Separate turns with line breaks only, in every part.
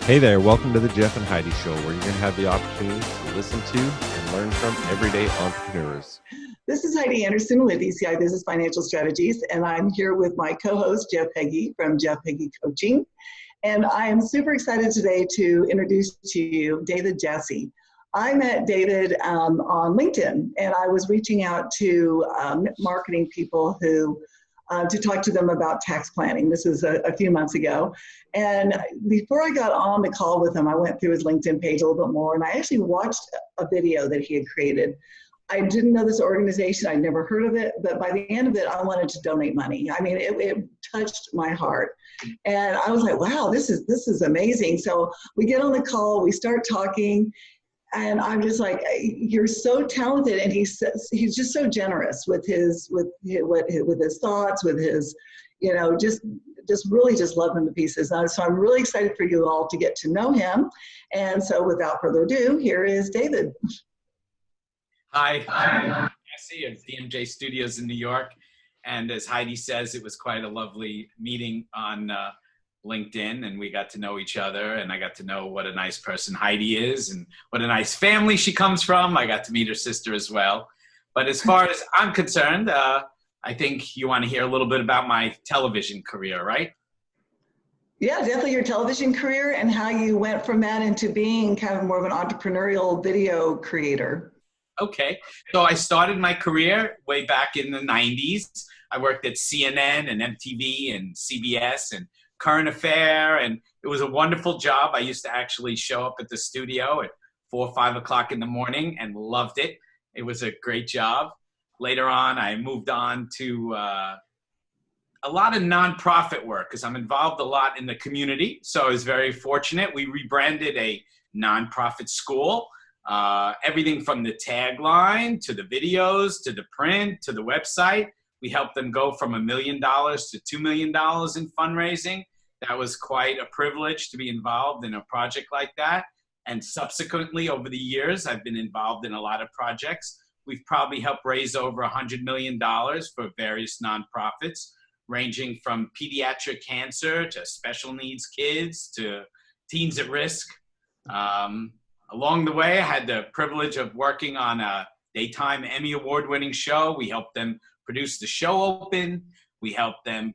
Hey there, welcome to the Jeff and Heidi Show, where you're going to have the opportunity to listen to and learn from everyday entrepreneurs.
This is Heidi Anderson with ECI Business Financial Strategies, and I'm here with my co-host, Jeff Heggie from Jeff Heggie Coaching. And I am super excited today to introduce to you David Jasse. I met David on LinkedIn, and I was reaching out to marketing people who to talk to them about tax planning. This was a few months ago. And before I got on the call with him, I went through his LinkedIn page a little bit more, and I actually watched a video that he had created. I didn't know this organization. I'd never heard of it, but by the end of it, I wanted to donate money. I mean, it touched my heart. And I was like, wow, this is amazing. So we get on the call, we start talking, and I'm just like, you're so talented, and he's just so generous with his thoughts, with his, just really just love him to pieces. So I'm really excited for you all to get to know him. And so without further ado, here is David.
Hi, I'm Jasse of DMJ Studios in New York. And as Heidi says, it was quite a lovely meeting on LinkedIn, and we got to know each other, and I got to know what a nice person Heidi is and what a nice family she comes from. I got to meet her sister as well. But as far as I'm concerned, I think you want to hear a little bit about my television career, right?
Yeah, definitely your television career and how you went from that into being kind of more of an entrepreneurial video creator.
Okay, so I started my career way back in the 90s. I worked at CNN and MTV and CBS and Current Affair, and it was a wonderful job. I used to actually show up at the studio at 4 or 5 o'clock in the morning and loved it. It was a great job. Later on, I moved on to a lot of nonprofit work because I'm involved a lot in the community. So I was very fortunate. We rebranded a nonprofit school. Everything from the tagline to the videos to the print to the website. We helped them go from $1 million to $2 million in fundraising. That was quite a privilege to be involved in a project like that. And subsequently, over the years, I've been involved in a lot of projects. We've probably helped raise over $100 million for various nonprofits, ranging from pediatric cancer to special needs kids to teens at risk. Along the way, I had the privilege of working on a daytime Emmy Award winning show. We helped them produce the show open. We helped them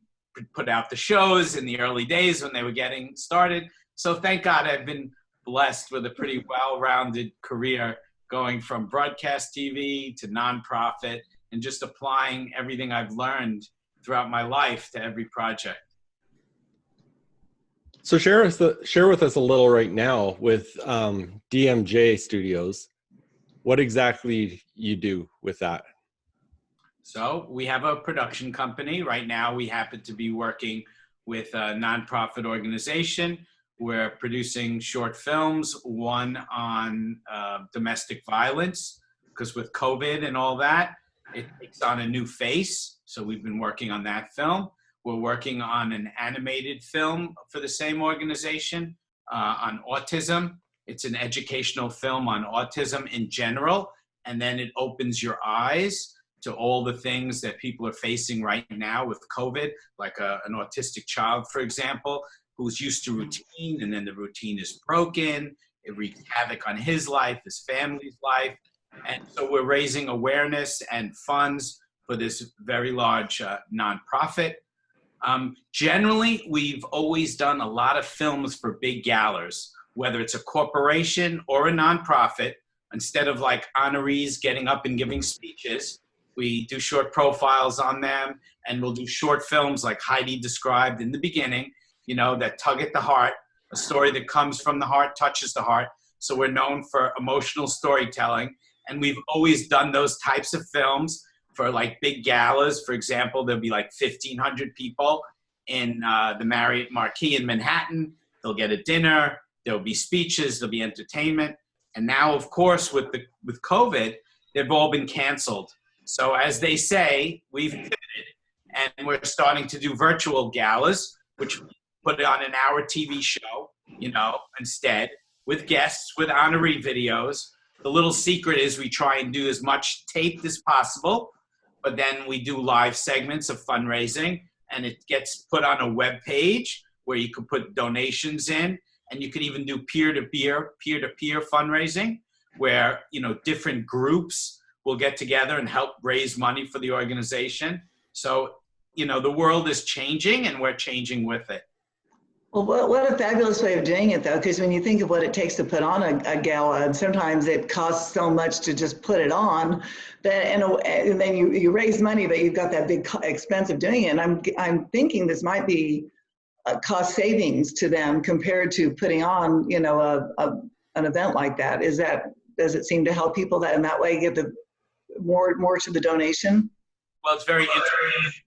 put out the shows in the early days when they were getting started. So thank God I've been blessed with a pretty well-rounded career going from broadcast TV to nonprofit and just applying everything I've learned throughout my life to every project.
So share with us a little right now with DMJ Studios. What exactly you do with that?
So we have a production company. Right now we happen to be working with a nonprofit organization. We're producing short films, one on domestic violence, because with COVID and all that, it takes on a new face. So we've been working on that film. We're working on an animated film for the same organization on autism. It's an educational film on autism in general, and then it opens your eyes to all the things that people are facing right now with COVID, like an autistic child, for example, who's used to routine, and then the routine is broken. It wreaks havoc on his life, his family's life. And so we're raising awareness and funds for this very large nonprofit. Generally, we've always done a lot of films for big galas, whether it's a corporation or a nonprofit. Instead of like honorees getting up and giving speeches, we do short profiles on them, and we'll do short films like Heidi described in the beginning, that tug at the heart, a story that comes from the heart, touches the heart. So we're known for emotional storytelling, and we've always done those types of films for like big galas. For example, there'll be like 1,500 people in the Marriott Marquis in Manhattan. They'll get a dinner, there'll be speeches, there'll be entertainment. And now, of course, with COVID, they've all been canceled. So as they say, we've pivoted, and we're starting to do virtual galas, which we put on an hour TV show, instead, with guests, with honoree videos. The little secret is we try and do as much taped as possible, but then we do live segments of fundraising, and it gets put on a web page where you can put donations in, and you could even do peer-to-peer fundraising, where, you know, different groups will get together and help raise money for the organization. So, you know, the world is changing, and we're changing with it.
Well, what a fabulous way of doing it, though, because when you think of what it takes to put on a gala, and sometimes it costs so much to just put it on, that and then you raise money, but you've got that big expense of doing it. And I'm thinking this might be a cost savings to them compared to putting on, you know, an event like that. Does it seem to help people that in that way give the more to the donation?
Well, it's very interesting.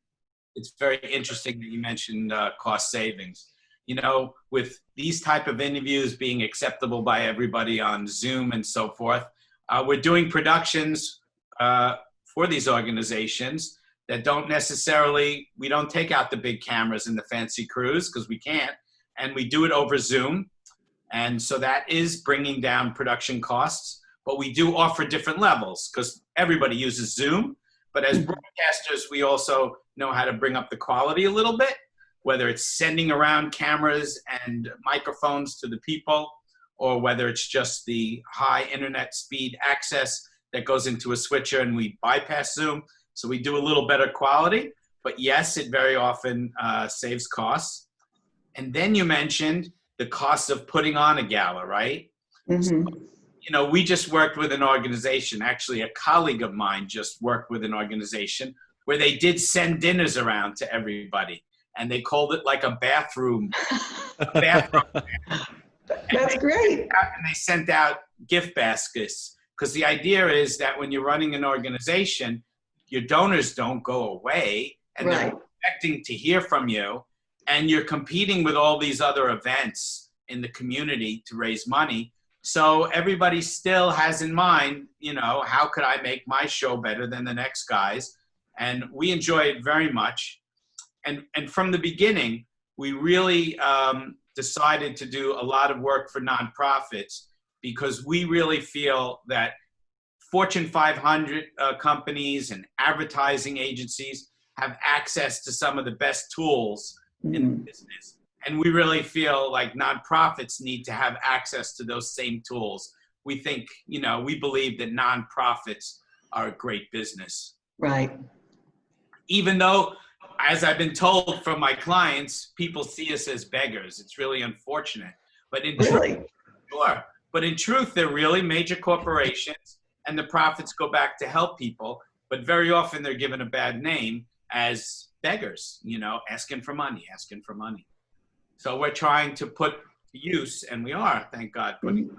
It's very interesting that you mentioned cost savings. You know, with these type of interviews being acceptable by everybody on Zoom and so forth, we're doing productions for these organizations that don't necessarily, we don't take out the big cameras and the fancy crews because we can't, and we do it over Zoom. And so that is bringing down production costs, but we do offer different levels because everybody uses Zoom. But as broadcasters, we also know how to bring up the quality a little bit, whether it's sending around cameras and microphones to the people, or whether it's just the high internet speed access that goes into a switcher and we bypass Zoom. So we do a little better quality, but yes, it very often saves costs. And then you mentioned the cost of putting on a gala, right?
Mm-hmm.
So, you know, we just worked with an organization, actually a colleague of mine just worked with an organization where they did send dinners around to everybody. And they called it like a bathroom.
That's great.
And they sent out gift baskets, because the idea is that when you're running an organization, your donors don't go away, and
Right.
they're expecting to hear from you, and you're competing with all these other events in the community to raise money. So everybody still has in mind, you know, how could I make my show better than the next guy's? And we enjoy it very much. And from the beginning, we really decided to do a lot of work for nonprofits, because we really feel that Fortune 500 companies and advertising agencies have access to some of the best tools in the business. And we really feel like nonprofits need to have access to those same tools. We think, you know, we believe that nonprofits are a great business.
Right.
Even though, as I've been told from my clients, people see us as beggars. It's really unfortunate. But in truth, they're really major corporations, and the profits go back to help people. But very often they're given a bad name as beggars, you know, asking for money. So we're trying to put to use, and we are, thank God, putting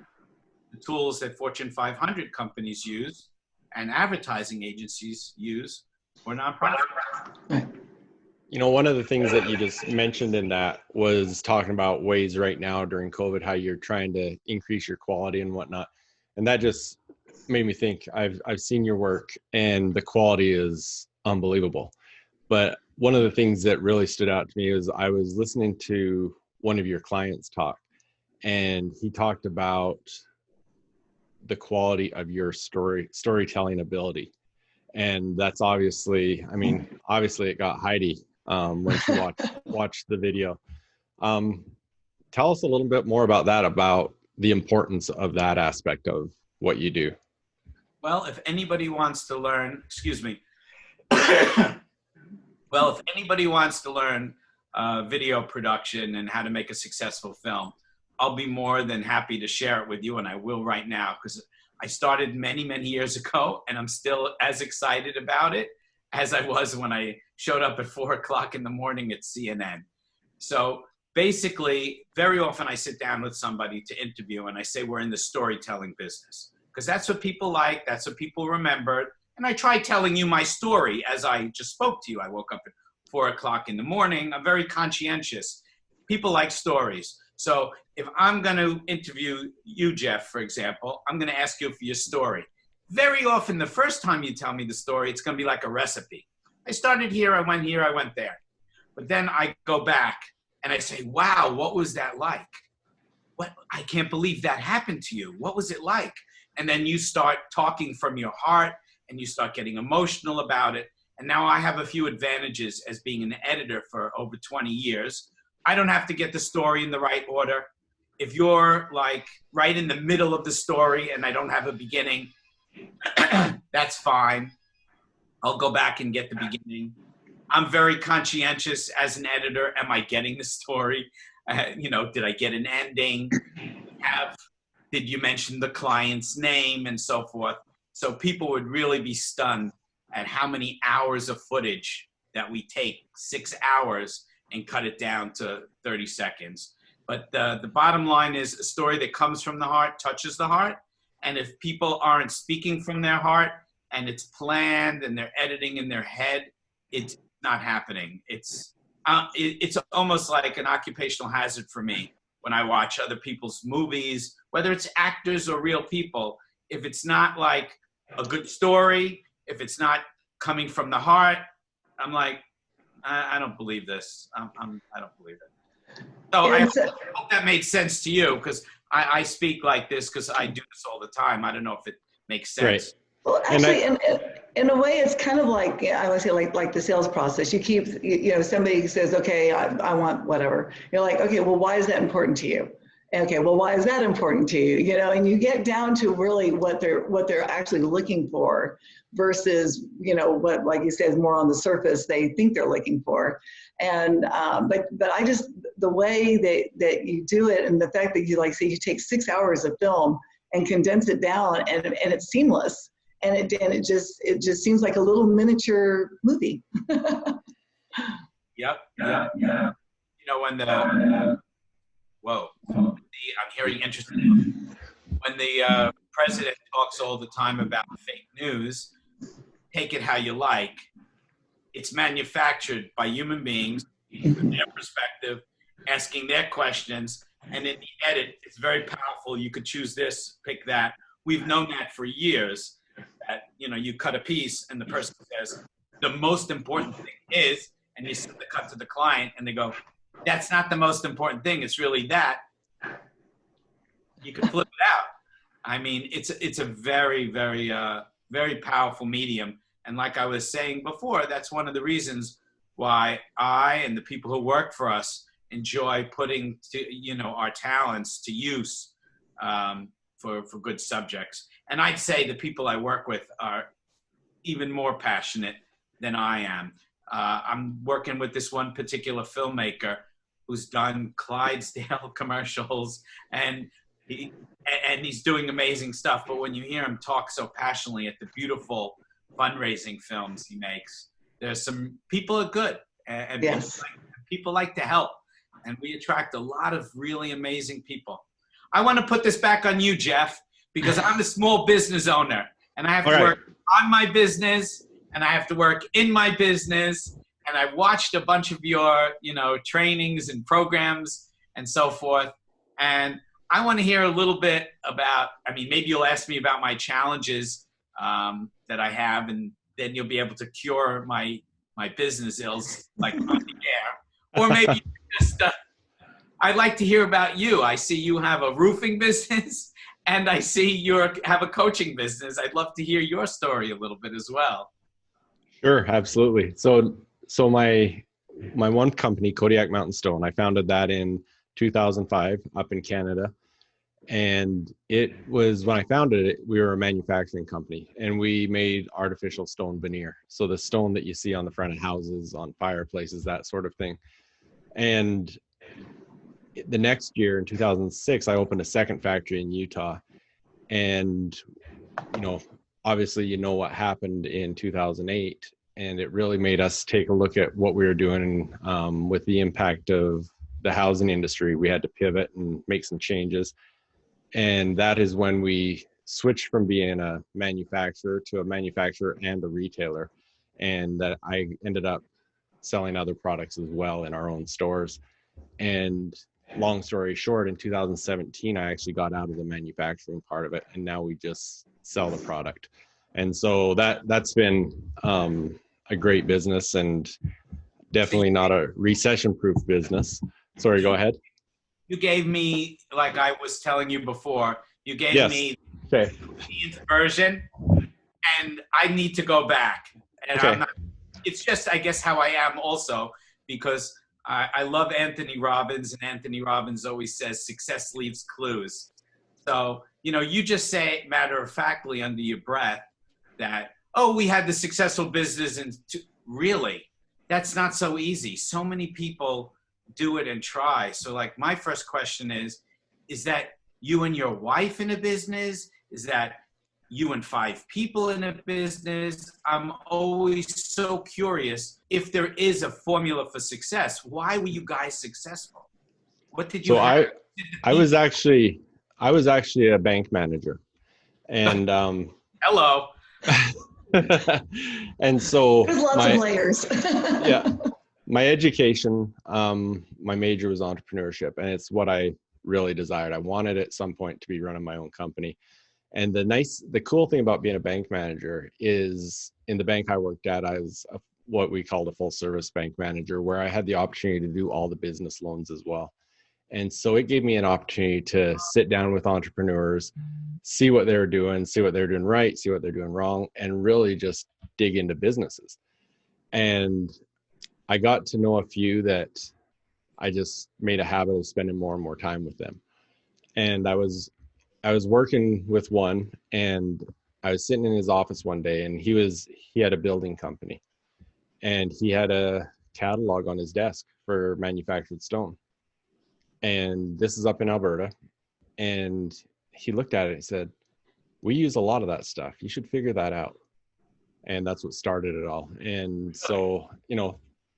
the tools that Fortune 500 companies use and advertising agencies use for nonprofits.
Right.
You know, one of the things that you just mentioned in that was talking about ways right now during COVID, how you're trying to increase your quality and whatnot. And that just made me think, I've seen your work and the quality is unbelievable. But one of the things that really stood out to me is I was listening to one of your clients talk, and he talked about the quality of your storytelling ability. And that's obviously, I mean, obviously it got Heidi when she watched the video. Tell us a little bit more about that, about the importance of that aspect of what you do.
Well, if anybody wants to learn, well, if anybody wants to learn video production and how to make a successful film, I'll be more than happy to share it with you, and I will right now, because I started many, many years ago, and I'm still as excited about it as I was when I showed up at 4 o'clock in the morning at CNN. So basically, very often I sit down with somebody to interview, and I say we're in the storytelling business, because that's what people like, that's what people remembered. And I try telling you my story as I just spoke to you. I woke up at 4 o'clock in the morning. I'm very conscientious. People like stories. So if I'm going to interview you, Jeff, for example, I'm going to ask you for your story. Very often, the first time you tell me the story, it's going to be like a recipe. I started here, I went there. But then I go back and I say, wow, what was that like? What? I can't believe that happened to you. What was it like? And then you start talking from your heart, and you start getting emotional about it. And now I have a few advantages as being an editor for over 20 years. I don't have to get the story in the right order. if you're like right in the middle of the story and I don't have a beginning, that's fine. I'll go back and get the beginning. I'm very conscientious as an editor. Am I getting the story? Did I get an ending? Did you mention the client's name and so forth? So people would really be stunned at how many hours of footage that we take, 6 hours, and cut it down to 30 seconds. But the bottom line is a story that comes from the heart, touches the heart. And if people aren't speaking from their heart and it's planned and they're editing in their head, it's not happening. It's almost like an occupational hazard for me when I watch other people's movies, whether it's actors or real people. If it's not like a good story, if it's not coming from the heart, I'm like, I don't believe this. I don't believe it. So I hope that made sense to you, because I speak like this because I do this all the time. I don't know if it makes sense.
Right.
Well, actually, in a way, it's kind of like, I would say, like the sales process. You keep, somebody says, okay, I want whatever. You're like, okay, well, why is that important to you? Okay, well, why is that important to you? And you get down to really what they're actually looking for versus, what, like you said, is more on the surface they think they're looking for. And but I just, the way that you do it, and the fact that you you take 6 hours of film and condense it down, and it's seamless. And it just seems like a little miniature movie.
Yep. When I'm hearing interesting. When the president talks all the time about fake news, take it how you like. It's manufactured by human beings from their perspective, asking their questions, and in the edit, it's very powerful. You could choose this, pick that. We've known that for years. That you cut a piece and the person says the most important thing is, and you send the cut to the client and they go, that's not the most important thing, it's really that. You can flip it out. I mean, it's a very, very very powerful medium, and like I was saying before, that's one of the reasons why I and the people who work for us enjoy putting our talents to use for good subjects. And I'd say the people I work with are even more passionate than I am. I'm working with this one particular filmmaker who's done Clydesdale commercials, and he's doing amazing stuff. But when you hear him talk so passionately at the beautiful fundraising films he makes, there's some people are good, and
yes.
people like to help, and we attract a lot of really amazing people. I want to put this back on you, Jeff, because I'm a small business owner, and I have to work on my business, and I have to work in my business, and I've watched a bunch of your, trainings and programs and so forth, and I want to hear a little bit about, maybe you'll ask me about my challenges that I have, and then you'll be able to cure my business ills, like on the air. Or maybe just, I'd like to hear about you. I see you have a roofing business, and I see you have a coaching business. I'd love to hear your story a little bit as well.
Sure, absolutely. So my one company, Kodiak Mountain Stone, I founded that in 2005 up in Canada. And it was, when I founded it, we were a manufacturing company, and we made artificial stone veneer. So the stone that you see on the front of houses, on fireplaces, that sort of thing. And the next year in 2006, I opened a second factory in Utah. And, obviously, what happened in 2008. And it really made us take a look at what we were doing with the impact of the housing industry. We had to pivot and make some changes. And that is when we switched from being a manufacturer to a manufacturer and a retailer. And that I ended up selling other products as well in our own stores. And long story short, in 2017, I actually got out of the manufacturing part of it. And now we just sell the product. And so that's been a great business, and definitely not a recession-proof business. Sorry, go ahead.
You gave me, like I was telling you before, you gave me the 15th version, and I need to go back. And it's just, I guess, how I am also, because I love Anthony Robbins, and Anthony Robbins always says success leaves clues. So, you just say matter-of-factly under your breath that, oh, we had the successful business, and really, that's not so easy. So many people do it and try. So like my first question is that you and your wife in a business? Is that you and 5 people in a business? I'm always so curious if there is a formula for success. Why were you guys successful? What did you
So
have?
I was actually a bank manager, and
Hello.
and so
There's lots of layers.
yeah, my education, my major was entrepreneurship, and it's what I really desired. I wanted at some point to be running my own company. And the cool thing about being a bank manager is, in the bank I worked at, I was what we called a full service bank manager, where I had the opportunity to do all the business loans as well. And so it gave me an opportunity to sit down with entrepreneurs, see what they were doing, see what they're doing right, see what they're doing wrong, and really just dig into businesses. And I got to know a few that I just made a habit of spending more and more time with them. And I was working with one, and I was sitting in his office one day, and he had a building company, and he had a catalog on his desk for manufactured stone. And this is up in Alberta. And he looked at it and said, we use a lot of that stuff. You should figure that out. And that's what started it all. And so,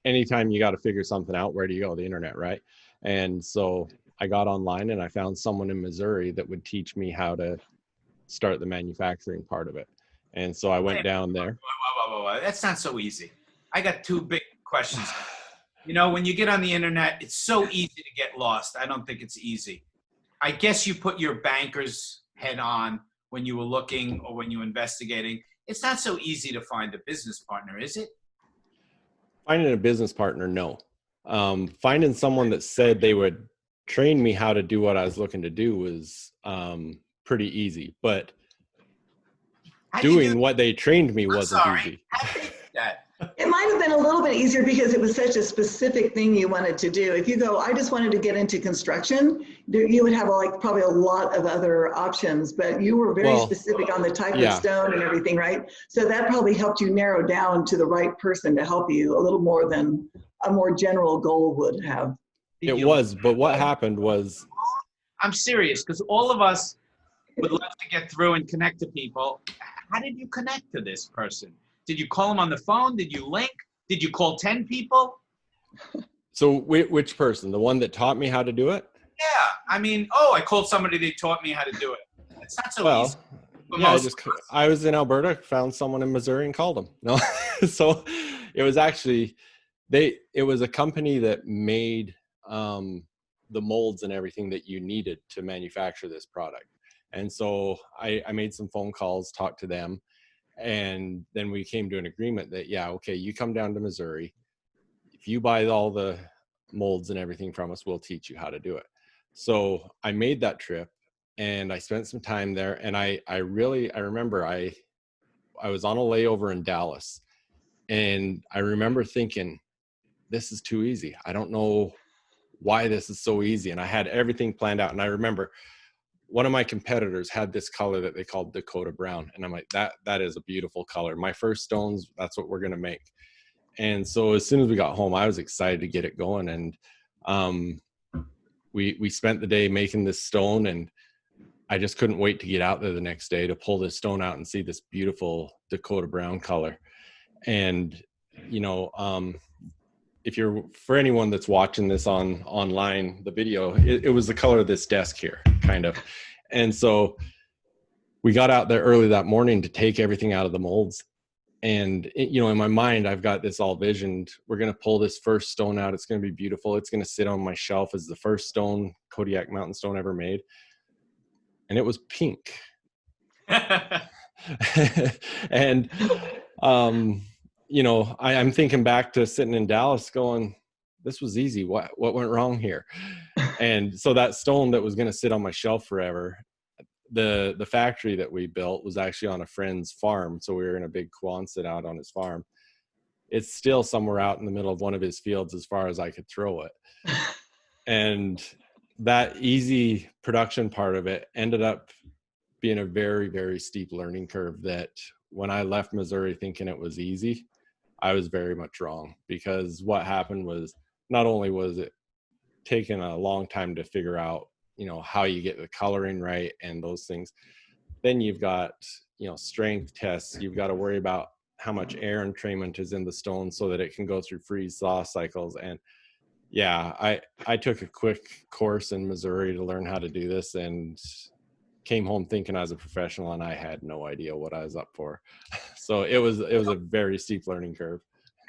anytime you got to figure something out, where do you go? The internet, right? And so I got online and I found someone in Missouri that would teach me how to start the manufacturing part of it. And so I went down there.
Whoa. That's not so easy. I got 2 big questions. When you get on the internet, it's so easy to get lost. I don't think it's easy. I guess you put your banker's head on when you were looking or when you were investigating. It's not so easy to find a business partner, is it?
Finding a business partner, no. Finding someone that said they would train me how to do what I was looking to do was pretty easy. But doing what they trained me wasn't easy.
How did you do that?
It might have been a little bit easier because it was such a specific thing you wanted to do. If you go, I just wanted to get into construction, you would have probably a lot of other options, but you were very specific on the type of stone and everything, right? So that probably helped you narrow down to the right person to help you a little more than a more general goal would have.
It was, but what happened was...
I'm serious, because all of us would love to get through and connect to people. How did you connect to this person? Did you call him on the phone? Did you link? Did you call 10 people?
So which person? The one that taught me how to do it?
Yeah. I called somebody, they taught me how to do it. It's not so easy.
Yeah, I was in Alberta, found someone in Missouri and called them. No, so it was actually, it was a company that made the molds and everything that you needed to manufacture this product. And so I made some phone calls, talked to them. And then we came to an agreement that, you come down to Missouri. If you buy all the molds and everything from us, we'll teach you how to do it. So I made that trip and I spent some time there. And I remember I was on a layover in Dallas, and I remember thinking, this is too easy. I don't know why this is so easy. And I had everything planned out. And I remember one of my competitors had this color that they called Dakota Brown. And I'm like, that is a beautiful color. My first stones, that's what we're going to make. And so as soon as we got home, I was excited to get it going. And we spent the day making this stone, and I just couldn't wait to get out there the next day to pull this stone out and see this beautiful Dakota Brown color. And, for anyone that's watching this online, the video, it was the color of this desk here, kind of. And so we got out there early that morning to take everything out of the molds. And, in my mind, I've got this all visioned. We're going to pull this first stone out. It's going to be beautiful. It's going to sit on my shelf as the first stone, Kodiak mountain stone ever made. And it was pink. And, I'm thinking back to sitting in Dallas going, this was easy. What went wrong here? And so that stone that was going to sit on my shelf forever, the factory that we built was actually on a friend's farm. So we were in a big Quonset out on his farm. it's still somewhere out in the middle of one of his fields as far as I could throw it. And that easy production part of it ended up being a very, very steep learning curve that when I left Missouri thinking it was easy, I was very much wrong, because what happened was not only was it taking a long time to figure out, how you get the coloring right and those things, then you've got, strength tests. You've got to worry about how much air entrainment is in the stone so that it can go through freeze thaw cycles. And yeah, I took a quick course in Missouri to learn how to do this and came home thinking I was a professional, and I had no idea what I was up for. So it was a very steep learning curve.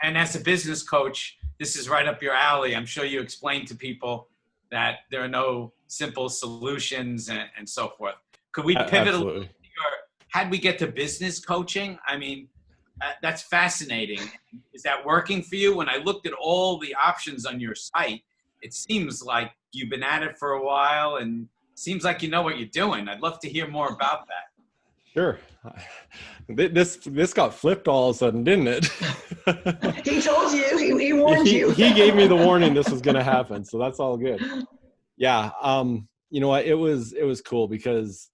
And as a business coach, this is right up your alley. I'm sure you explain to people that there are no simple solutions and so forth. Could we pivot a little bit? How'd we get to business coaching? I mean, that's fascinating. Is that working for you? When I looked at all the options on your site, it seems like you've been at it for a while and seems like you know what you're doing. I'd love to hear more about that.
Sure. This got flipped all of a sudden, didn't it?
He told you. He warned you.
He gave me the warning this was going to happen, so that's all good. Yeah. You know what? It was cool because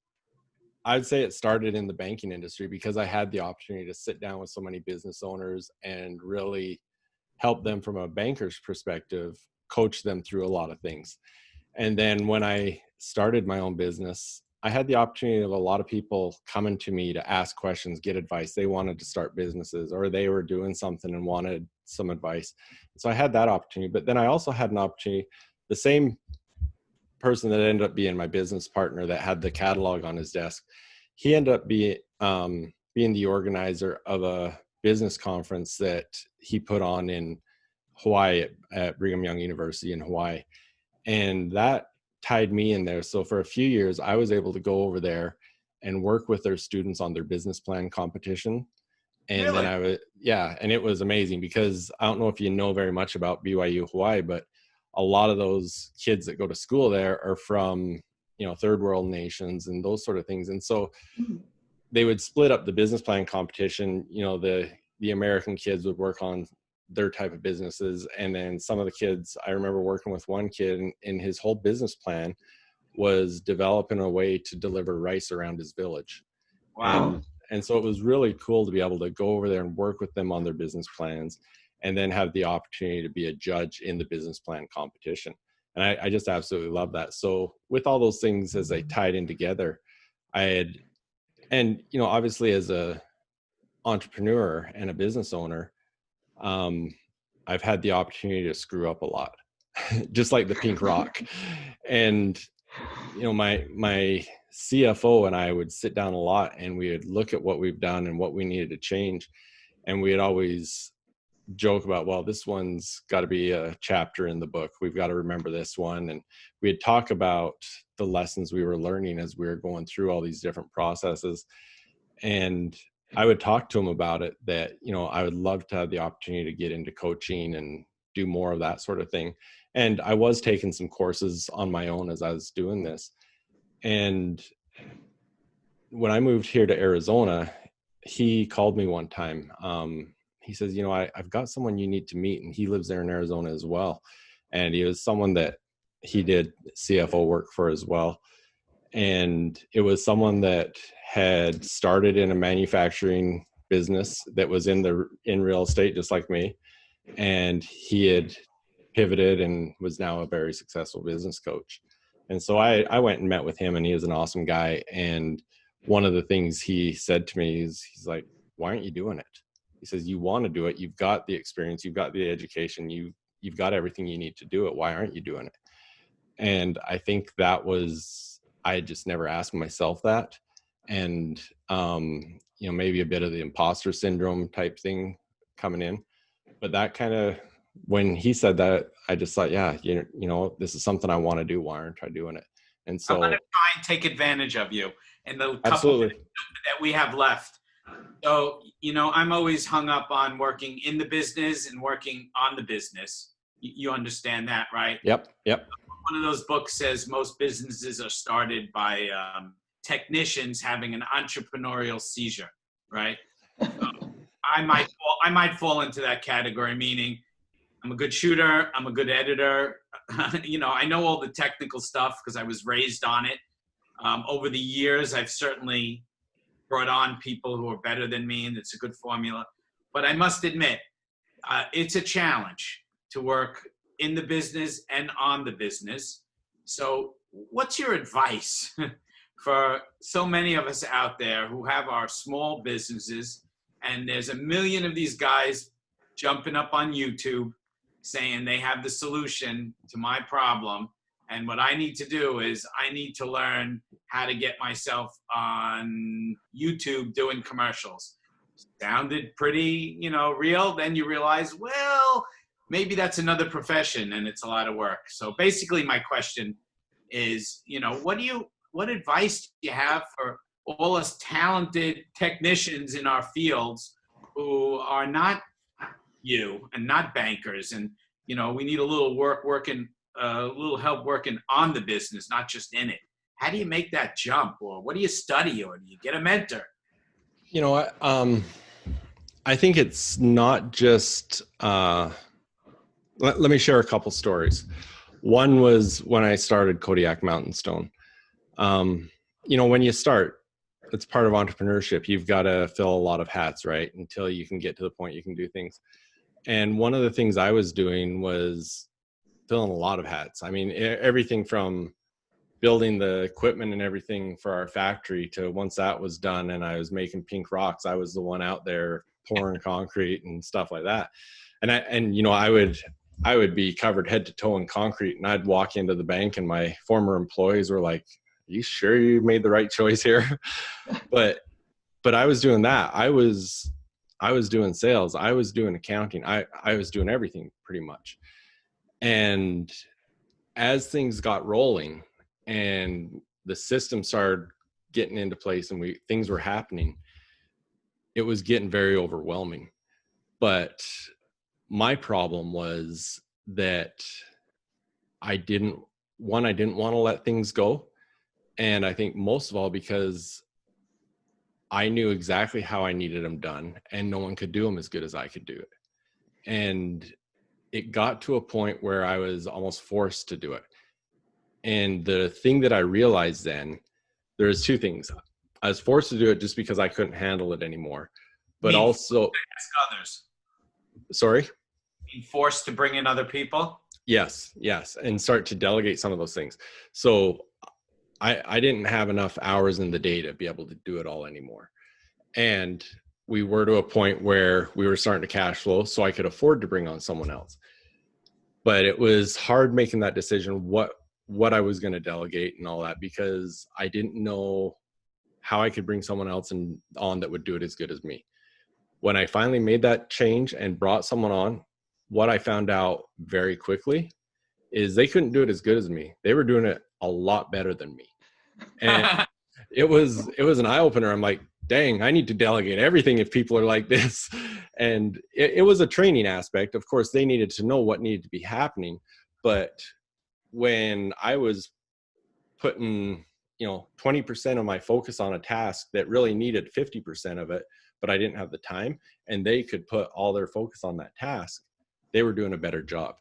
I'd say it started in the banking industry, because I had the opportunity to sit down with so many business owners and really help them from a banker's perspective, coach them through a lot of things. And then when I started my own business, I had the opportunity of a lot of people coming to me to ask questions, get advice. They wanted to start businesses, or they were doing something and wanted some advice. So I had that opportunity. But then I also had an opportunity, the same person that ended up being my business partner that had the catalog on his desk, he ended up being the organizer of a business conference that he put on in Hawaii at Brigham Young University in Hawaii. And that tied me in there. So for a few years, I was able to go over there and work with their students on their business plan competition. And
Really?
then and it was amazing, because I don't know if you know very much about BYU Hawaii, but a lot of those kids that go to school there are from, third world nations and those sort of things. And so they would split up the business plan competition. The American kids would work on their type of businesses. And then some of the kids, I remember working with one kid, and his whole business plan was developing a way to deliver rice around his village.
Wow.
And so it was really cool to be able to go over there and work with them on their business plans, and then have the opportunity to be a judge in the business plan competition. And I just absolutely love that. So with all those things, as they tied in together, obviously as a entrepreneur and a business owner, I've had the opportunity to screw up a lot, just like the pink rock. And, my CFO and I would sit down a lot, and we would look at what we've done and what we needed to change. And we'd always joke about, well, this one's got to be a chapter in the book. We've got to remember this one. And we'd talk about the lessons we were learning as we were going through all these different processes. And I would talk to him about it, that, I would love to have the opportunity to get into coaching and do more of that sort of thing. And I was taking some courses on my own as I was doing this. And when I moved here to Arizona, he called me one time. He says, I've got someone you need to meet. And he lives there in Arizona as well. And he was someone that he did CFO work for as well. And it was someone that had started in a manufacturing business that was in real estate, just like me. And he had pivoted and was now a very successful business coach. And so I went and met with him, and he was an awesome guy. And one of the things he said to me is, he's like, why aren't you doing it? He says, you want to do it. You've got the experience. You've got the education. You've got everything you need to do it. Why aren't you doing it? And I think I just never asked myself that. And, maybe a bit of the imposter syndrome type thing coming in. But that kind of, when he said that, I just thought, yeah, this is something I want to do. Why aren't I doing it? And so
I'm going to try and take advantage of you in the couple
absolutely
that we have left. So, I'm always hung up on working in the business and working on the business. You understand that, right?
Yep.
One of those books says most businesses are started by technicians having an entrepreneurial seizure, right? I might fall into that category, meaning I'm a good shooter, I'm a good editor. I know all the technical stuff because I was raised on it. Over the years, I've certainly brought on people who are better than me, and it's a good formula. But I must admit, it's a challenge to work in the business and on the business. So what's your advice for so many of us out there who have our small businesses, and there's a million of these guys jumping up on YouTube saying they have the solution to my problem, and what I need to do is I need to learn how to get myself on YouTube doing commercials. Sounded pretty, real. Then you realize, well, maybe that's another profession and it's a lot of work. So basically my question is, what advice do you have for all us talented technicians in our fields who are not you and not bankers, and we need a little help working on the business, not just in it? How do you make that jump, or what do you study, or do you get a mentor?
You know what? I think it's not just. Let me share a couple stories. One was when I started Kodiak Mountain Stone. When you start, it's part of entrepreneurship. You've got to fill a lot of hats, right? Until you can get to the point you can do things. And one of the things I was doing was filling a lot of hats. I mean, everything from building the equipment and everything for our factory to once that was done and I was making pink rocks, I was the one out there pouring concrete and stuff like that. And I would be covered head to toe in concrete, and I'd walk into the bank and my former employees were like, "Are you sure you made the right choice here?" But I was doing that. I was doing sales. I was doing accounting. I was doing everything pretty much. And as things got rolling and the system started getting into place and things were happening, it was getting very overwhelming. But my problem was that I didn't want to let things go. And I think most of all because I knew exactly how I needed them done, and no one could do them as good as I could do it. And it got to a point where I was almost forced to do it. And the thing that I realized then, there's two things. I was forced to do it just because I couldn't handle it anymore. But also
ask others.
Sorry?
Being forced to bring in other people?
Yes. And start to delegate some of those things. So I didn't have enough hours in the day to be able to do it all anymore. And we were to a point where we were starting to cash flow, so I could afford to bring on someone else. But it was hard making that decision, what I was going to delegate and all that, because I didn't know how I could bring someone else on that would do it as good as me. When I finally made that change and brought someone on, what I found out very quickly is they couldn't do it as good as me. They were doing it a lot better than me. And it was an eye opener. I'm like, dang, I need to delegate everything if people are like this. And it was a training aspect. Of course, they needed to know what needed to be happening. But when I was putting, 20% of my focus on a task that really needed 50% of it, but I didn't have the time, and they could put all their focus on that task, they were doing a better job.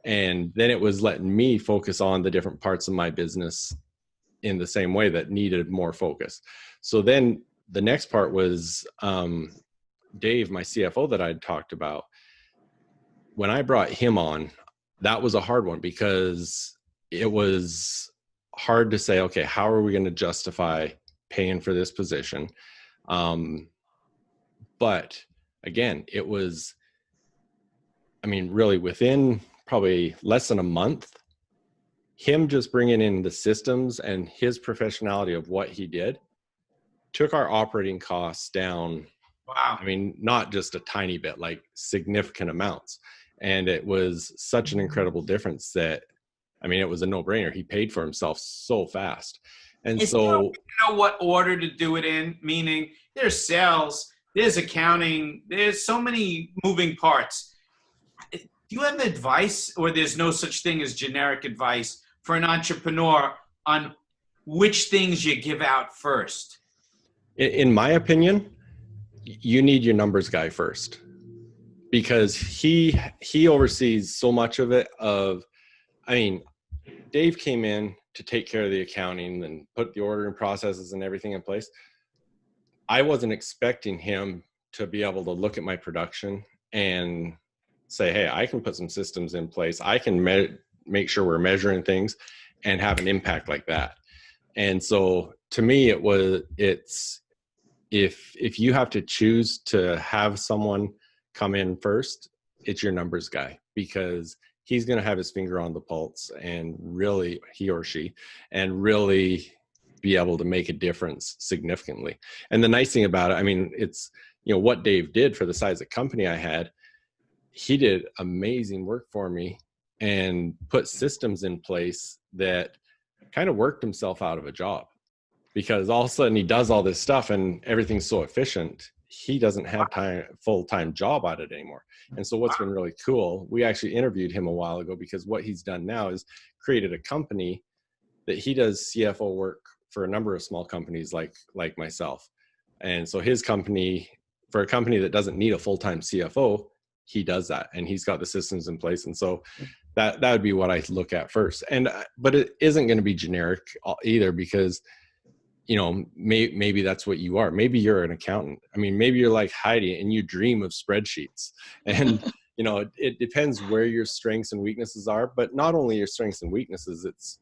And then it was letting me focus on the different parts of my business in the same way that needed more focus. So then the next part was Dave, my CFO that I'd talked about. When I brought him on, that was a hard one because it was hard to say, okay, how are we going to justify paying for this position? But again, it was, really within probably less than a month, him just bringing in the systems and his professionality of what he did took our operating costs down.
Wow.
Not just a tiny bit, like significant amounts. And it was such an incredible difference that, it was a no-brainer. He paid for himself so fast. And so
you know what order to do it in, meaning there's sales, there's accounting, there's so many moving parts. Do you have advice, or there's no such thing as generic advice for an entrepreneur on which things you give out first?
In my opinion, you need your numbers guy first, because he oversees so much of it. I mean, Dave came in to take care of the accounting and put the ordering processes and everything in place. I wasn't expecting him to be able to look at my production and say, hey, I can put some systems in place. I can make sure we're measuring things and have an impact like that. And so to me, it's if you have to choose to have someone come in first, it's your numbers guy, because he's going to have his finger on the pulse and really, he or she, and really be able to make a difference significantly. And the nice thing about it, I mean, it's, what Dave did for the size of company I had, he did amazing work for me and put systems in place that kind of worked himself out of a job, because all of a sudden he does all this stuff and everything's so efficient. He doesn't have full-time job at it anymore. And so what's been really cool, we actually interviewed him a while ago, because what he's done now is created a company that he does CFO work for a number of small companies like myself. And so his company, for a company that doesn't need a full-time CFO, he does that, and he's got the systems in place. And so that would be what I look at first. But it isn't going to be generic either, because maybe that's what you are. Maybe you're an accountant. I mean, maybe you're like Heidi and you dream of spreadsheets. And, it depends where your strengths and weaknesses are, but not only your strengths and weaknesses, it's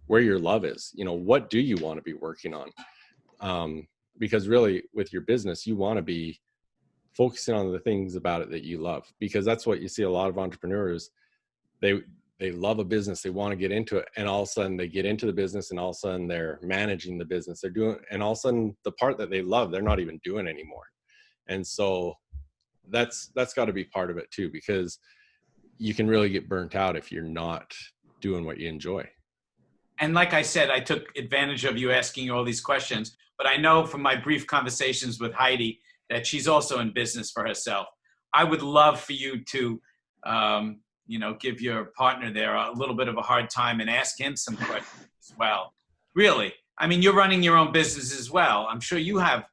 where your love is. What do you want to be working on? Because really with your business, you want to be focusing on the things about it that you love, because that's what you see a lot of entrepreneurs. They love a business, they want to get into it, and all of a sudden they get into the business, and all of a sudden they're managing the business, they're doing, and all of a sudden the part that they love, they're not even doing anymore. And so that's got to be part of it too, because you can really get burnt out if you're not doing what you enjoy.
And like I said, I took advantage of you asking all these questions, but I know from my brief conversations with Heidi that she's also in business for herself. I would love for you to, give your partner there a little bit of a hard time and ask him some questions as well. Really. I mean, you're running your own business as well. I'm sure you have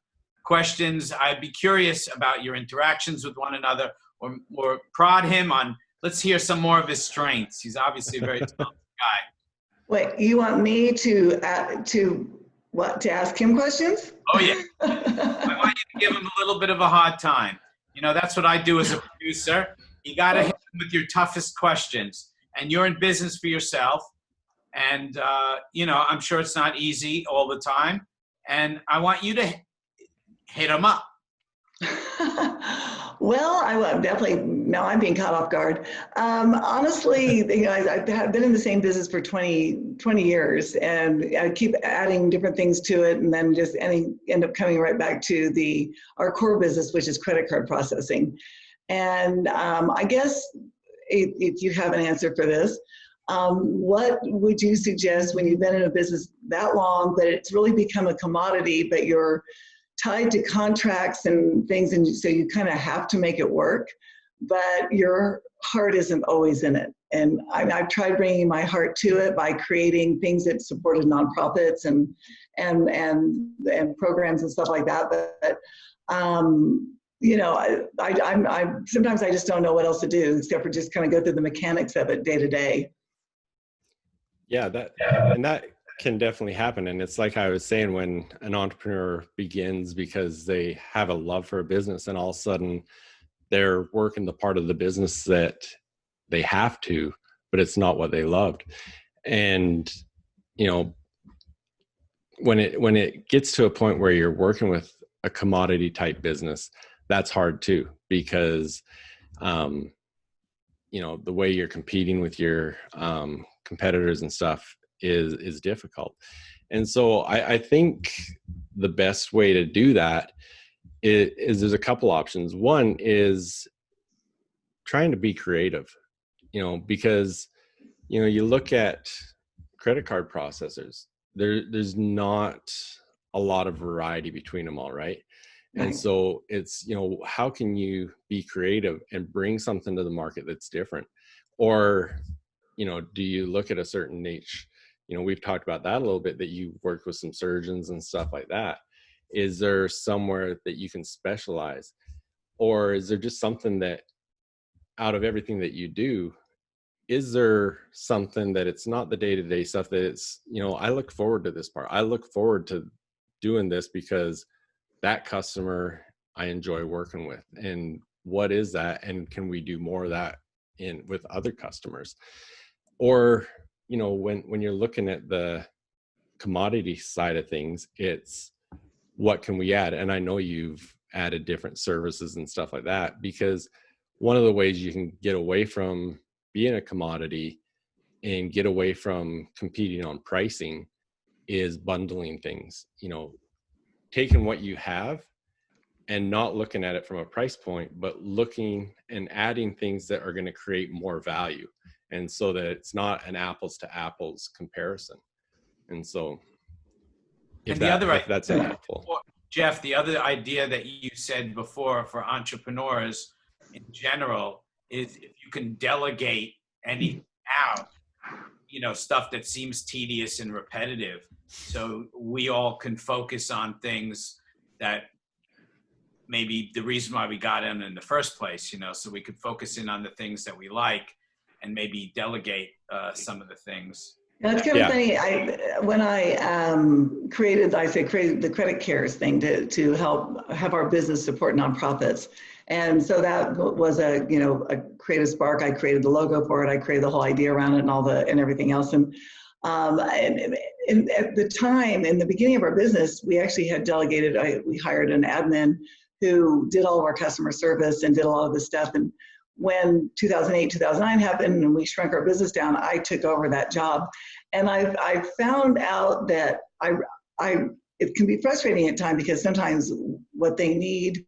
questions. I'd be curious about your interactions with one another, or prod him on, let's hear some more of his strengths. He's obviously a very talented guy.
Wait, you want me to ask him questions?
Oh, yeah. I want you to give him a little bit of a hard time. That's what I do as a producer. You got to hit him with your toughest questions. And you're in business for yourself. And, I'm sure it's not easy all the time. And I want you to hit him up.
Well, I'm definitely, now I'm being caught off guard. Honestly, I've been in the same business for 20 years, and I keep adding different things to it, and then just end up coming right back to our core business, which is credit card processing. And I guess if you have an answer for this, what would you suggest when you've been in a business that long, but it's really become a commodity, but you're tied to contracts and things, and so you kind of have to make it work, but your heart isn't always in it. And I've tried bringing my heart to it by creating things that supported nonprofits and programs and stuff like that. But I sometimes I just don't know what else to do except for just kind of go through the mechanics of it day to day.
Yeah, that can definitely happen. And it's like I was saying, when an entrepreneur begins because they have a love for a business, and all of a sudden they're working the part of the business that they have to, but it's not what they loved. And, when it gets to a point where you're working with a commodity type business, that's hard too, because, the way you're competing with your competitors and stuff is difficult. And so I think the best way to do that is there's a couple options. One is trying to be creative, because, you look at credit card processors, there's not a lot of variety between them all, right? And so it's, how can you be creative and bring something to the market that's different? Or, do you look at a certain niche? We've talked about that a little bit, that you worked with some surgeons and stuff like that. Is there somewhere that you can specialize? Or is there just something that out of everything that you do, is there something that it's not the day-to-day stuff that it's, I look forward to this part. I look forward to doing this because that customer I enjoy working with. And what is that? And can we do more of that with other customers? Or, when you're looking at the commodity side of things, it's what can we add? And I know you've added different services and stuff like that, because one of the ways you can get away from being a commodity and get away from competing on pricing is bundling things, taking what you have and not looking at it from a price point, but looking and adding things that are going to create more value. And so that it's not an apples to apples comparison. And so if that's helpful.
Jeff, the other idea that you said before for entrepreneurs in general is if you can delegate anything out, stuff that seems tedious and repetitive, so we all can focus on things that maybe the reason why we got in the first place, so we could focus in on the things that we like and maybe delegate some of the things.
That's kind of funny. When I created the Credit Cares thing to help have our business support nonprofits. And so that was a creative spark. I created the logo for it. I created the whole idea around it and everything else. And at the time, in the beginning of our business, we actually had delegated, we hired an admin who did all of our customer service and did a lot of this stuff. And when 2008, 2009 happened and we shrunk our business down, I took over that job. And I found out that it can be frustrating at times because sometimes what they need,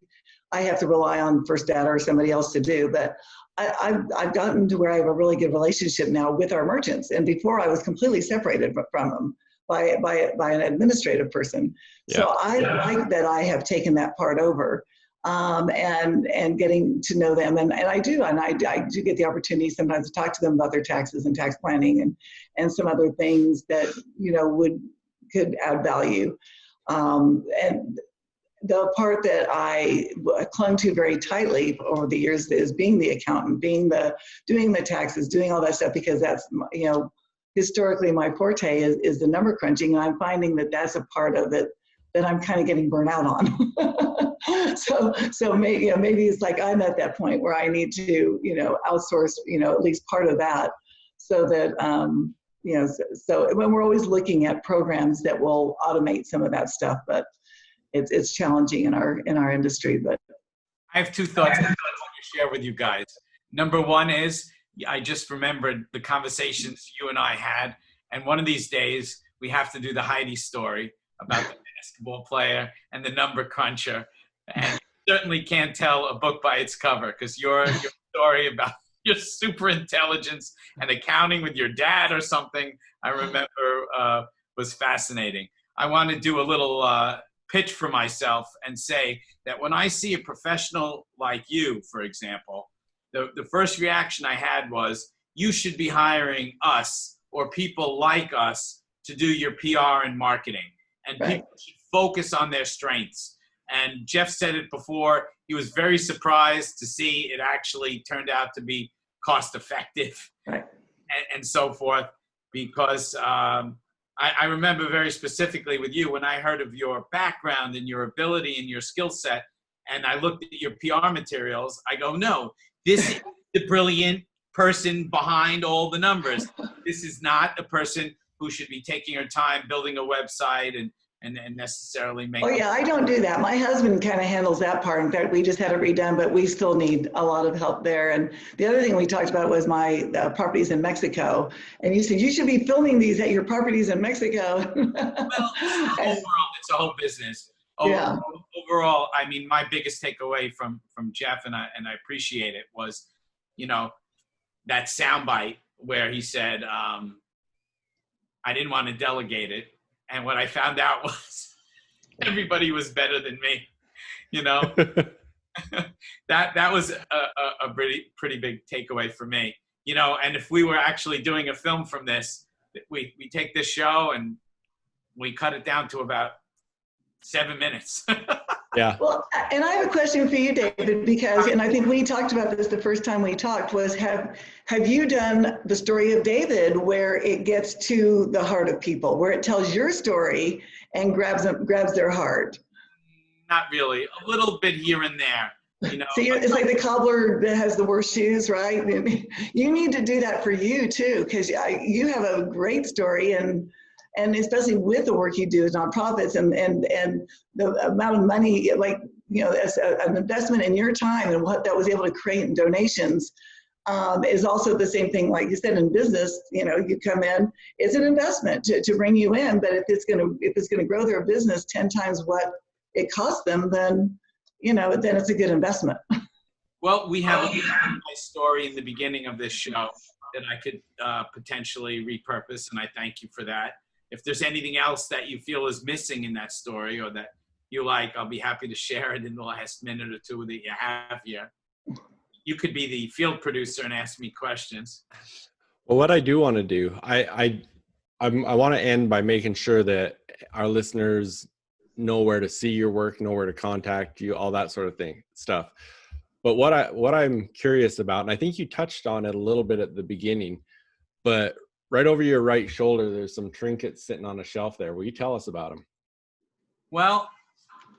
I have to rely on First Data or somebody else to do. But I've gotten to where I have a really good relationship now with our merchants. And before I was completely separated from them by an administrative person. Yeah. So I like that I have taken that part over. And getting to know them. And I do get the opportunity sometimes to talk to them about their taxes and tax planning and some other things that, could add value. And the part that I clung to very tightly over the years is being the accountant, doing the taxes, doing all that stuff, because that's, historically my forte is the number crunching. And I'm finding that that's a part of it that I'm kind of getting burnt out on. so maybe it's like I'm at that point where I need to, outsource, at least part of that, so that, so when we're always looking at programs that will automate some of that stuff, but it's challenging in our industry. But
I have two thoughts I want to share with you guys. Number one is, I just remembered the conversations you and I had, and one of these days we have to do the Heidi story about the basketball player and the number cruncher. And you certainly can't tell a book by its cover, because your story about your super intelligence and accounting with your dad or something, I remember was fascinating. I want to do a little pitch for myself and say that when I see a professional like you, for example, the first reaction I had was, you should be hiring us or people like us to do your PR and marketing. And people should focus on their strengths. And Jeff said it before, he was very surprised to see it actually turned out to be cost effective and so forth. Because I remember very specifically with you, when I heard of your background and your ability and your skill set, and I looked at your PR materials, I go, no, this is the brilliant person behind all the numbers. This is not a person who should be taking her time building a website and necessarily make.
Oh yeah, I don't do that. My husband kind of handles that part. In fact, we just had it redone, but we still need a lot of help there. And the other thing we talked about was my properties in Mexico. And you said, you should be filming these at your properties in Mexico.
Well, it's a whole business. Overall, I mean, my biggest takeaway from Jeff, and I appreciate it, was, that soundbite where he said, I didn't want to delegate it. And what I found out was everybody was better than me, that was a pretty big takeaway for me, and if we were actually doing a film from this, we take this show and we cut it down to about 7 minutes.
Yeah.
Well, and I have a question for you, David, because, and I think we talked about this the first time we talked, was have you done the story of David where it gets to the heart of people, where it tells your story and grabs their heart?
Not really. A little bit here and there. You know,
So it's like the cobbler that has the worst shoes, right? You need to do that for you too, because you have a great story, and especially with the work you do as nonprofits and the amount of money, like, you know, as an investment in your time and what that was able to create in donations, is also the same thing. Like you said, in business, you know, you come in, it's an investment to bring you in, but if it's gonna grow their business 10 times what it cost them, then, you know, then it's a good investment.
Well, we have a nice story in the beginning of this show that I could potentially repurpose, and I thank you for that. If there's anything else that you feel is missing in that story or that you like, I'll be happy to share it in the last minute or two that you have here. You could be the field producer and ask me questions.
Well, what I do want to do, I want to end by making sure that our listeners know where to see your work, know where to contact you, all that sort of stuff. But what I'm curious about, and I think you touched on it a little bit at the beginning, but right over your right shoulder, there's some trinkets sitting on a shelf there. Will you tell us about them?
Well,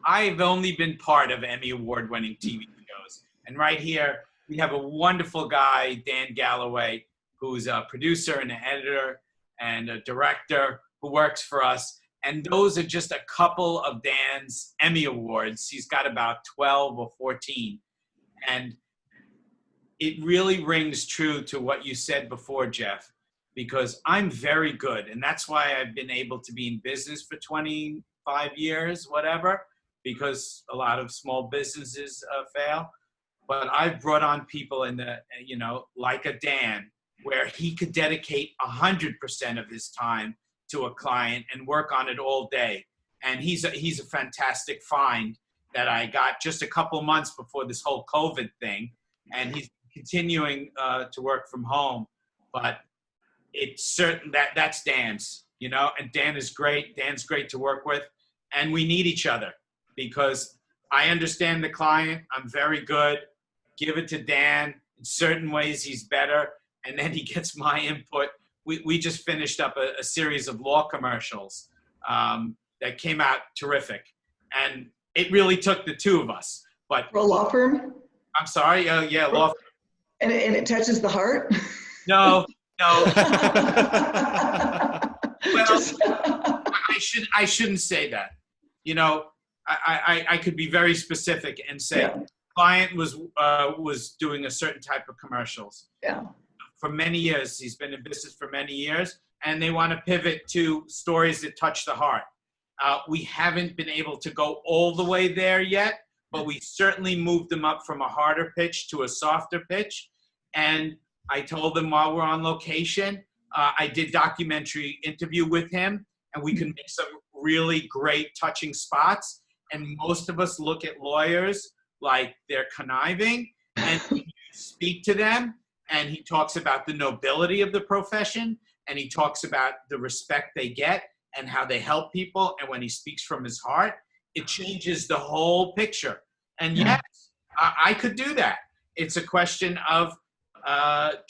I've only been part of Emmy Award winning TV shows. And right here, we have a wonderful guy, Dan Galloway, who's a producer and an editor and a director who works for us. And those are just a couple of Dan's Emmy Awards. He's got about 12 or 14. And it really rings true to what you said before, Jeff, because I'm very good. And that's why I've been able to be in business for 25 years, whatever, because a lot of small businesses fail. But I've brought on people in the, you know, like a Dan, where he could dedicate 100% of his time to a client and work on it all day. And he's a fantastic find that I got just a couple months before this whole COVID thing. And he's continuing to work from home. But it's certain that's Dan's, you know, and Dan is great. Dan's great to work with. And we need each other because I understand the client. I'm very good. Give it to Dan. In certain ways, he's better. And then he gets my input. We just finished up a series of law commercials that came out terrific. And it really took the two of us. But
For a law firm?
I'm sorry. Yeah, law firm.
And it touches the heart?
No. Well, I shouldn't say that. You know, I could be very specific and say, yeah. Client was doing a certain type of commercials.
Yeah.
For many years, he's been in business for many years, and they want to pivot to stories that touch the heart. We haven't been able to go all the way there yet, but we certainly moved them up from a harder pitch to a softer pitch. And I told them while we're on location, I did documentary interview with him, and we can make some really great touching spots. And most of us look at lawyers like they're conniving, and we speak to them. And he talks about the nobility of the profession, and he talks about the respect they get and how they help people. And when he speaks from his heart, it changes the whole picture. And yes, I could do that. It's a question of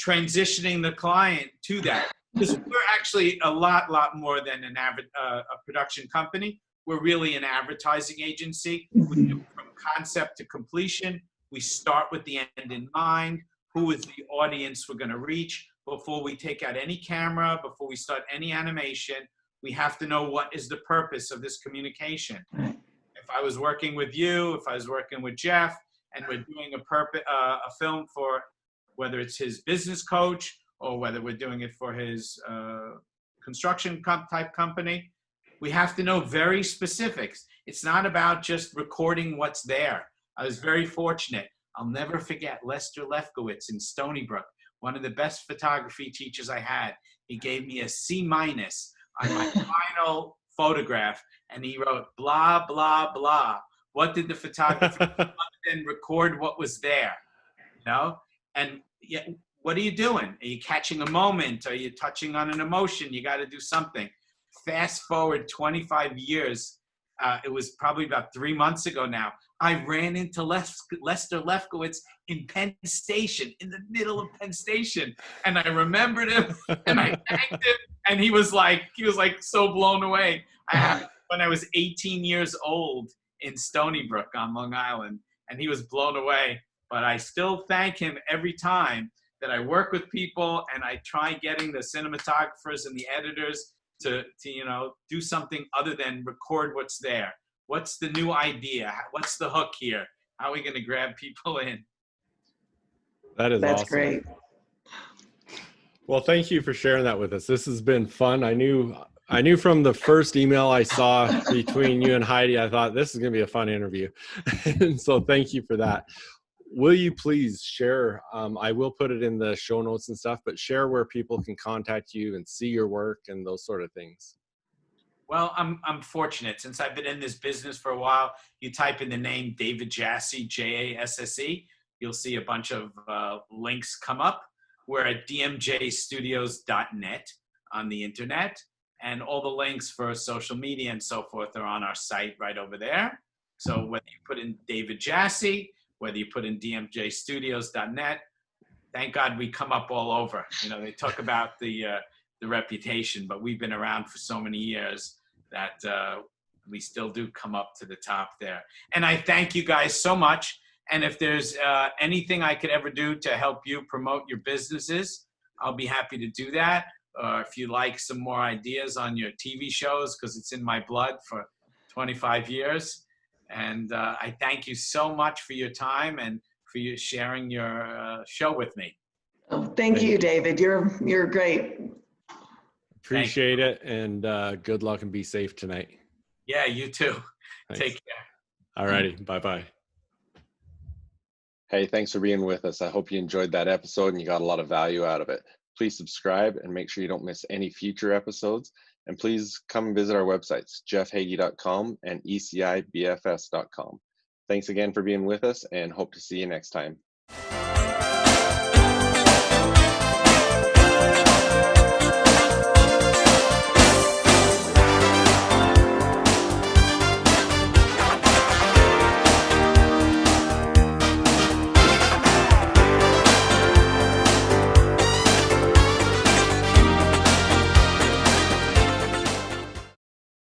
transitioning the client to that. Because we're actually a lot more than a production company. We're really an advertising agency. We do from concept to completion. We start with the end in mind. Who is the audience we're going to reach? Before we take out any camera, before we start any animation, we have to know what is the purpose of this communication. If I was working with you, if I was working with Jeff, and we're doing a film for whether it's his business coach or whether we're doing it for his construction type company, we have to know very specifics. It's not about just recording what's there. I was very fortunate. I'll never forget Lester Lefkowitz in Stony Brook, one of the best photography teachers I had. He gave me a C- on my final photograph, and he wrote, blah, blah, blah. What did the photographer do other than record what was there? You know? And yeah, what are you doing? Are you catching a moment? Are you touching on an emotion? You got to do something. Fast forward 25 years, it was probably about 3 months ago now. I ran into Lester Lefkowitz in Penn Station, in the middle of Penn Station, and I remembered him, and I thanked him, and he was like so blown away. I happened when I was 18 years old in Stony Brook on Long Island, and he was blown away. But I still thank him every time that I work with people, and I try getting the cinematographers and the editors to do something other than record what's there. What's the new idea? What's the hook here? How are we going to grab people in?
That's awesome.
Great.
Well, thank you for sharing that with us. This has been fun. I knew from the first email I saw between you and Heidi, I thought this is going to be a fun interview. And so thank you for that. Will you please share, I will put it in the show notes and stuff, but share where people can contact you and see your work and those sort of things.
Well, I'm fortunate. Since I've been in this business for a while, you type in the name David Jasse, Jasse, you'll see a bunch of links come up. We're at dmjstudios.net on the internet, and all the links for social media and so forth are on our site right over there. So whether you put in David Jasse, whether you put in dmjstudios.net, thank God we come up all over. They talk about the reputation, but we've been around for so many years that we still do come up to the top there. And I thank you guys so much. And if there's anything I could ever do to help you promote your businesses, I'll be happy to do that. Or if you like some more ideas on your TV shows, because it's in my blood for 25 years. And I thank you so much for your time and for you sharing your show with me.
Oh, thank you, David. You're great.
Appreciate it, and good luck and be safe tonight.
Yeah, you too.
Thanks.
Take care.
All righty. Bye-bye.
Hey, thanks for being with us. I hope you enjoyed that episode and you got a lot of value out of it. Please subscribe and make sure you don't miss any future episodes. And please come visit our websites, jeffheggie.com and ecibfs.com. Thanks again for being with us, and hope to see you next time.